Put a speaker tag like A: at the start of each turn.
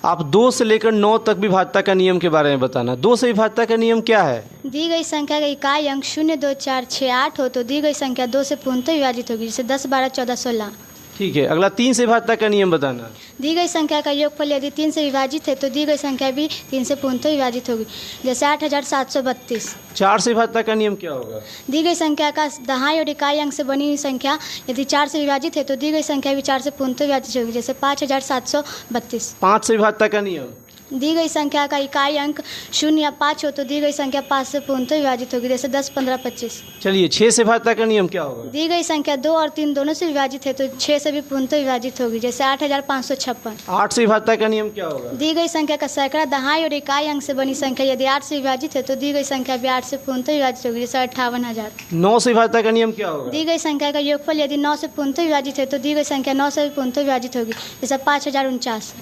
A: आप 2 से लेकर 9 तक विभाज्यता का नियम के बारे में बताना। 2 से विभाज्यता का नियम क्या है?
B: दी गई संख्या का इकाई अंक 0, 2, 4, 6, 8 हो तो दी गई संख्या 2 से पूर्णतः विभाजित होगी, जैसे 10, 12, 14, 16।
A: ठीक है, अगला 3 से विभाज्यता का नियम बताना।
B: दी गई संख्या का योगफल यदि 3 से विभाजित है तो दी गई संख्या भी 3 से पूर्णतः विभाजित होगी, जैसे 8732।
A: 4 से विभाज्यता का नियम क्या होगा?
B: दी गई संख्या का दहाई और इकाई अंक से बनी हुई संख्या यदि 4 से विभाजित है तो दी गई संख्या भी 4 से पूर्णतः विभाजित होगी, जैसे 5732।
A: 5 से विभाज्यता का नियम।
B: दी गई संख्या का इकाई अंक 0 या 5 हो तो दी गई संख्या 5 से पूर्णतः विभाजित होगी, जैसे 10, 15, 25।
A: चलिए 6 से विभाज्यता का नियम क्या होगा?
B: दी गई संख्या 2 और 3 दोनों से विभाजित है तो 6 से भी पूर्णतः विभाजित होगी, जैसे 8556।
A: 8 से विभाज्यता का नियम क्या होगा?
B: दी गई संख्या का सैकड़ा दहाई और इकाई अंक से बनी संख्या यदि 8 से विभाजित है तो दी गई संख्या भी 8 से पूर्णतः विभाजित होगी, जैसे 58000।
A: 9 से विभाज्यता का नियम क्या होगा?
B: दी गई संख्या का योगफल यदि 9 से पूर्णतः विभाजित है तो दी गई संख्या 9 से भी पूर्णतः विभाजित होगी, जैसे 5049।